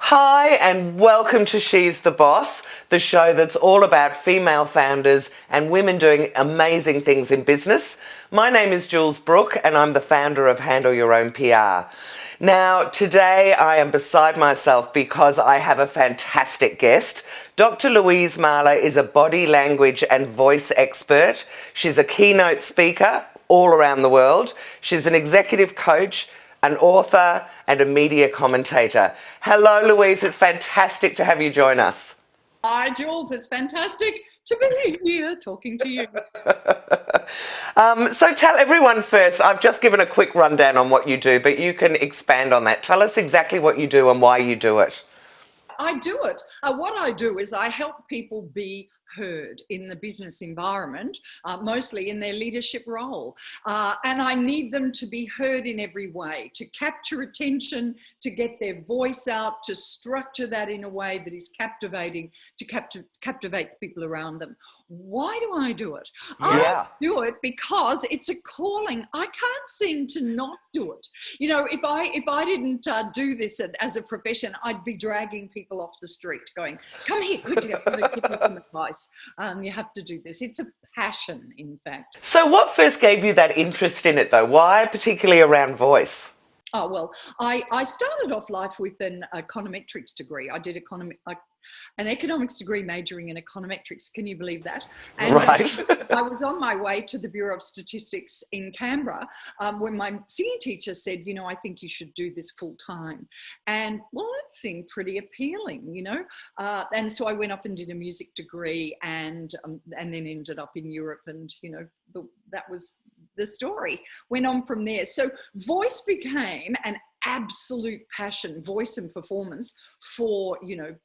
Hi and welcome to She's the Boss, the show that's all about female founders and women doing amazing things in business. My name is Jules Brooke and I'm the founder of Handle Your Own PR. Now, today I am beside myself because I have a fantastic guest. Dr. Louise Mahler is a body language and voice expert. She's a keynote speaker all around the world. She's an executive coach, an author and a media commentator. Hello, Louise. It's fantastic to have you join us. Hi, Jules. It's fantastic to be here talking to you. So tell everyone first, I've just given a quick rundown on what you do, but you can expand on that. Tell us exactly what you do and why you do it. I do it. What I do is I help people be heard in the business environment, mostly in their leadership role. And I need them to be heard in every way, to capture attention, to get their voice out, to structure that in a way that is captivating, to captivate the people around them. Why do I do it? Yeah. I do it because it's a calling. I can't seem to not do it. You know, if I didn't do this as a profession, I'd be dragging people off the street going, come here, quickly, I'm going to give you some advice. You have to do this. It's a passion, in fact. So what first gave you that interest in it, though? Why particularly around voice? Oh, well, I started off life with an econometrics degree. I did an economics degree majoring in econometrics. Can you believe that? And right. I was on my way to the Bureau of Statistics in Canberra when my singing teacher said, you know, I think you should do this full time. And well, that seemed pretty appealing, you know. And so I went off and did a music degree and then ended up in Europe. And, you know, that was the story. Went on from there. So voice became an absolute passion, voice and performance for, you know,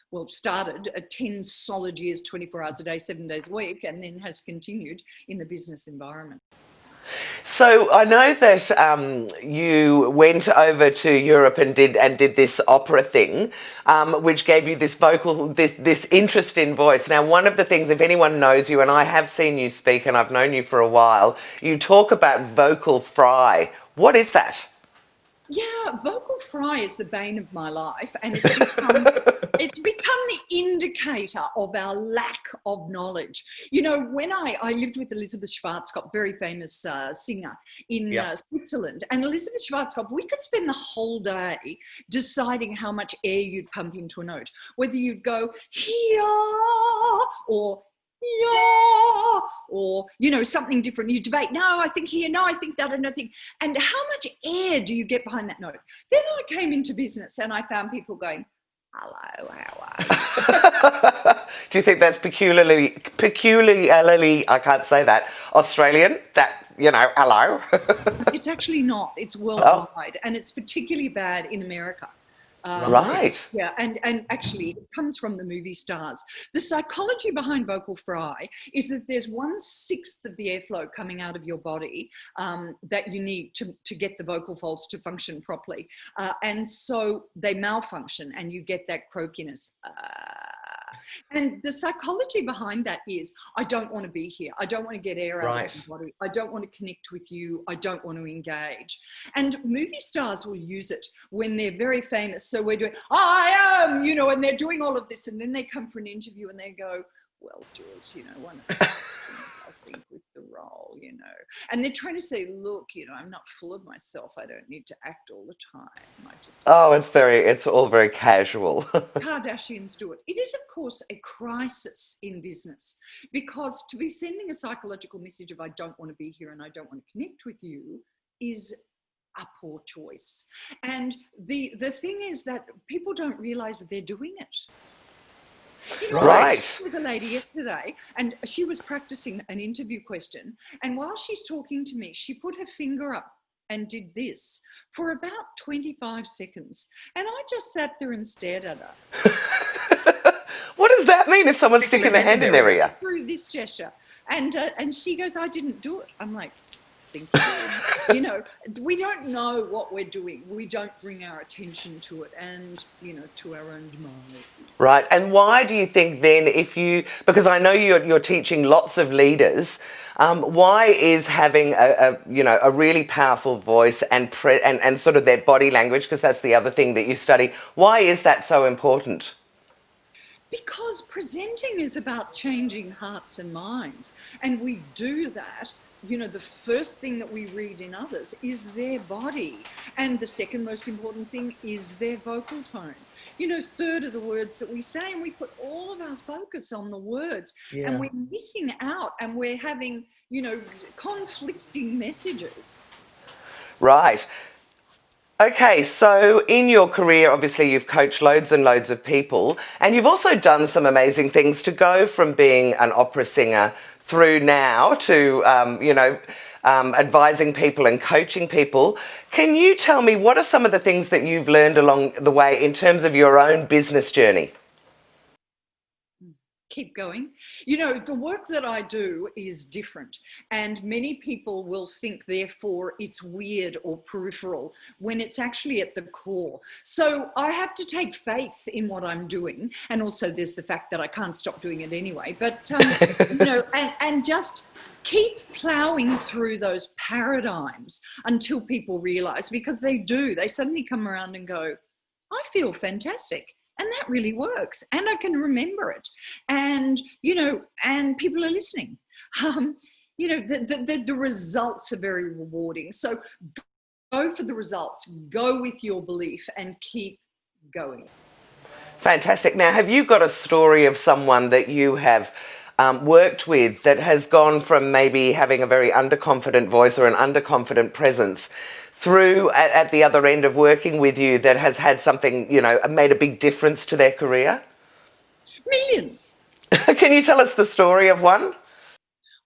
well, started at 10 solid years, 24 hours a day, 7 days a week, and then has continued in the business environment. So I know that you went over to Europe and did this opera thing, which gave you this this interest in voice. Now, one of the things, if anyone knows you, and I have seen you speak and I've known you for a while, you talk about vocal fry. What is that? Yeah, vocal fry is the bane of my life, and it's become the indicator of our lack of knowledge. You know, when I lived with Elizabeth Schwarzkopf, very famous singer in Switzerland, and Elizabeth Schwarzkopf, we could spend the whole day deciding how much air you'd pump into a note, whether you'd go here or yeah, or, you know, something different. You debate, no, I think here, no, I think that, and nothing. And how much air do you get behind that note? Then I came into business and I found people going, hello, how are you? Do you think that's peculiarly, I can't say that, Australian? That, you know, hello? It's actually not. It's worldwide. And it's particularly bad in America. Right. Yeah, and actually it comes from the movie stars. The psychology behind vocal fry is that there's 1/6 of the airflow coming out of your body that you need to get the vocal folds to function properly. And so they malfunction and you get that croakiness. And the psychology behind that is, I don't want to be here. I don't want to get air out of my body. I don't want to connect with you. I don't want to engage. And movie stars will use it when they're very famous. So we're doing, I am, you know, and they're doing all of this. And then they come for an interview and they go, well, Jules, you know, one of the I think with the role, you know, and they're trying to say, look, you know, I'm not full of myself. I don't need to act all the time. Oh, it's all very casual. Kardashians do it. It is, of course, a crisis in business, because to be sending a psychological message of I don't want to be here and I don't want to connect with you is a poor choice. And the thing is that people don't realize that they're doing it. You know, right. I was with a lady yesterday and she was practicing an interview question, and while she's talking to me, she put her finger up and did this for about 25 seconds. And I just sat there and stared at her. What does that mean if someone's sticking their hand in their ear? Through this gesture. And she goes, I didn't do it. I'm like, thank you. You know, we don't know what we're doing. We don't bring our attention to it and, you know, to our own demise. Right. And why do you think then, because I know you're teaching lots of leaders, Why is having a really powerful voice and sort of their body language, because that's the other thing that you study, why is that so important? Because presenting is about changing hearts and minds. And we do that. The first thing that we read in others is their body. And the second most important thing is their vocal tone. Third of the words that we say, and we put all of our focus on the words. Yeah. And we're missing out, and we're having, conflicting messages. Right. Okay, so in your career, obviously you've coached loads and loads of people, and you've also done some amazing things to go from being an opera singer through now to, advising people and coaching people. Can you tell me what are some of the things that you've learned along the way in terms of your own business journey? Keep going. The work that I do is different, and many people will think therefore it's weird or peripheral when it's actually at the core. So I have to take faith in what I'm doing, and also there's the fact that I can't stop doing it anyway, but and just keep plowing through those paradigms until people realize, because they suddenly come around and go, I feel fantastic. And that really works. And I can remember it. And, and people are listening. The results are very rewarding. So go for the results, go with your belief, and keep going. Fantastic. Now, have you got a story of someone that you have worked with that has gone from maybe having a very underconfident voice or an underconfident presence through at the other end of working with you that has had something, made a big difference to their career? Millions. Can you tell us the story of one?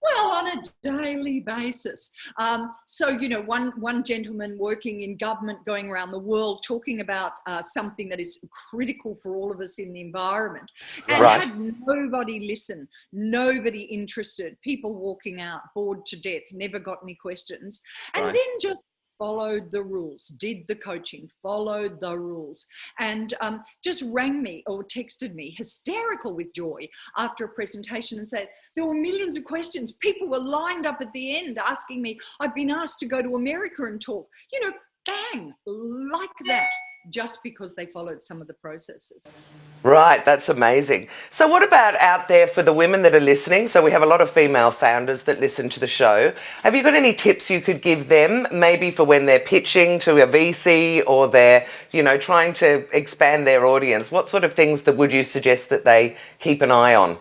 Well, on a daily basis. One gentleman working in government, going around the world talking about something that is critical for all of us in the environment, and Right. had nobody listen, nobody interested, people walking out bored to death, never got any questions, and then just followed the rules, did the coaching, followed the rules, and just rang me or texted me hysterical with joy after a presentation and said, there were millions of questions. People were lined up at the end asking me, I've been asked to go to America and talk, bang, like that, just because they followed some of the processes. Right, that's amazing. So what about out there for the women that are listening? So we have a lot of female founders that listen to the show. Have you got any tips you could give them, maybe for when they're pitching to a VC or they're, trying to expand their audience? What sort of things would you suggest that they keep an eye on?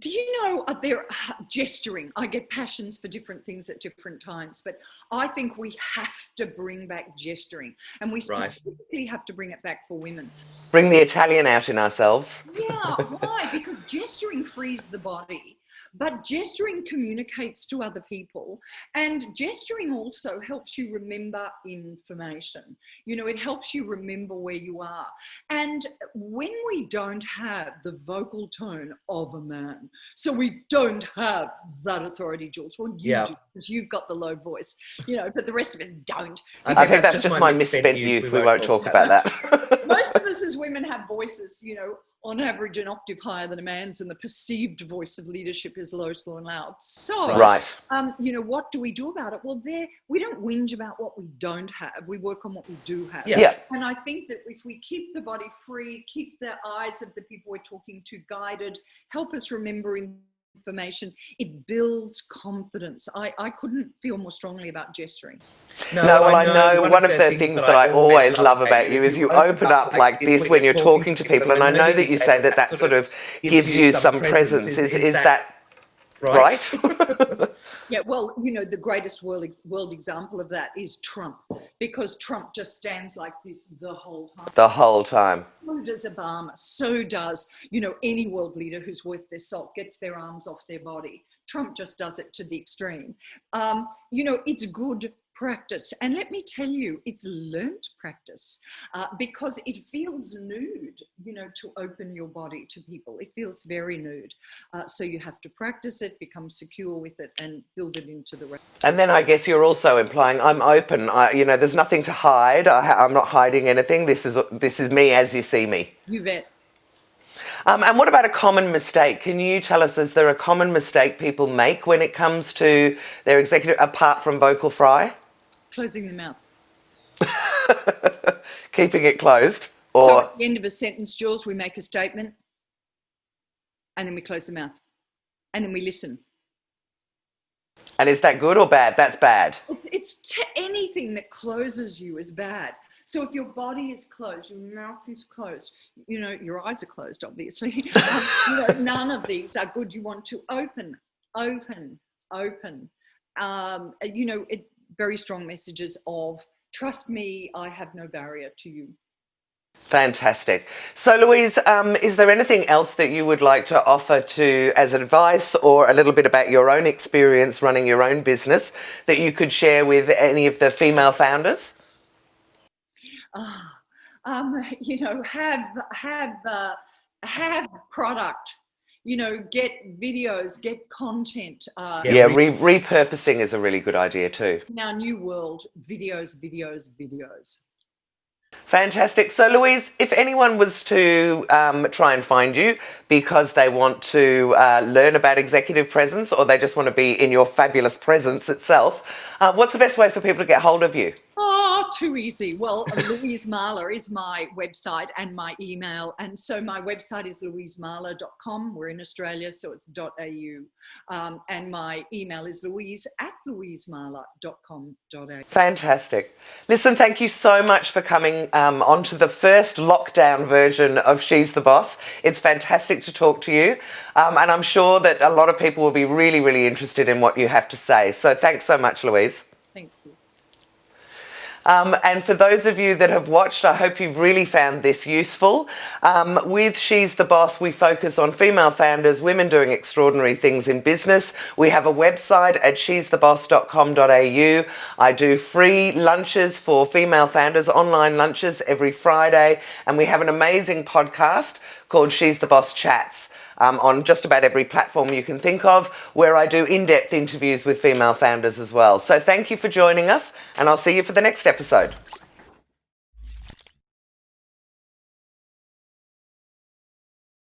Do you know, they're gesturing. I get passions for different things at different times, but I think we have to bring back gesturing, and we specifically have to bring it back for women. Bring the Italian out in ourselves. Yeah, why? Because gesturing frees the body, but gesturing communicates to other people, and gesturing also helps you remember information. It helps you remember where you are. And when we don't have the vocal tone of a man, so we don't have that authority, Jules. Well, you do, because you've got the low voice, but the rest of us don't. I think that's just my misspent youth. We won't talk about that. Most of us as women have voices, on average an octave higher than a man's, and the perceived voice of leadership is low, slow and loud. So, what do we do about it? Well, we don't whinge about what we don't have. We work on what we do have. Yeah. And I think that if we keep the body free, keep the eyes of the people we're talking to guided, help us remember information, it builds confidence. I couldn't feel more strongly about gesturing. No, well, I know one of the things that I always love about you is you open up like this when you're talking to people, and I know that you say that sort of gives you some presence. Is that right? Yeah, well, the greatest world example of that is Trump, because Trump just stands like this the whole time. The whole time. So does Obama. So does, any world leader who's worth their salt gets their arms off their body. Trump just does it to the extreme. It's good practice. And let me tell you, it's learnt practice because it feels nude, to open your body to people. It feels very nude. So you have to practice it, become secure with it, and build it into the rest. And then I guess you're also implying I'm open. There's nothing to hide. I'm not hiding anything. This is me as you see me. You bet. And what about a common mistake? Can you tell us, is there a common mistake people make when it comes to their executive, apart from vocal fry? Closing the mouth. Keeping it closed? So Or at the end of a sentence, Jules, we make a statement and then we close the mouth and then we listen. and is that good or bad? That's bad. Anything that closes you is bad. So if your body is closed, your mouth is closed, your eyes are closed, obviously. None of these are good. You want to open. Very strong messages of trust me, I have no barrier to you. Fantastic. So, Louise, is there anything else that you would like to offer as advice, or a little bit about your own experience running your own business that you could share with any of the female founders? Have product. Get videos, get content. Repurposing is a really good idea too. In our new world, videos. Fantastic. So, Louise, if anyone was to try and find you because they want to learn about executive presence, or they just want to be in your fabulous presence itself, what's the best way for people to get hold of you? Oh, too easy. Well, Louise Mahler is my website and my email. And so my website is louisemahler.com. We're in Australia, so it's .au. And my email is louise@louisemahler.com.au. Fantastic. Listen, thank you so much for coming onto the first lockdown version of She's the Boss. It's fantastic to talk to you. And I'm sure that a lot of people will be really, really interested in what you have to say. So thanks so much, Louise. Thank you. And for those of you that have watched, I hope you've really found this useful. With She's the Boss, we focus on female founders, women doing extraordinary things in business. We have a website at she'stheboss.com.au. I do free lunches for female founders, online lunches every Friday. And we have an amazing podcast called She's the Boss Chats. On just about every platform you can think of, where I do in-depth interviews with female founders as well. So thank you for joining us, and I'll see you for the next episode.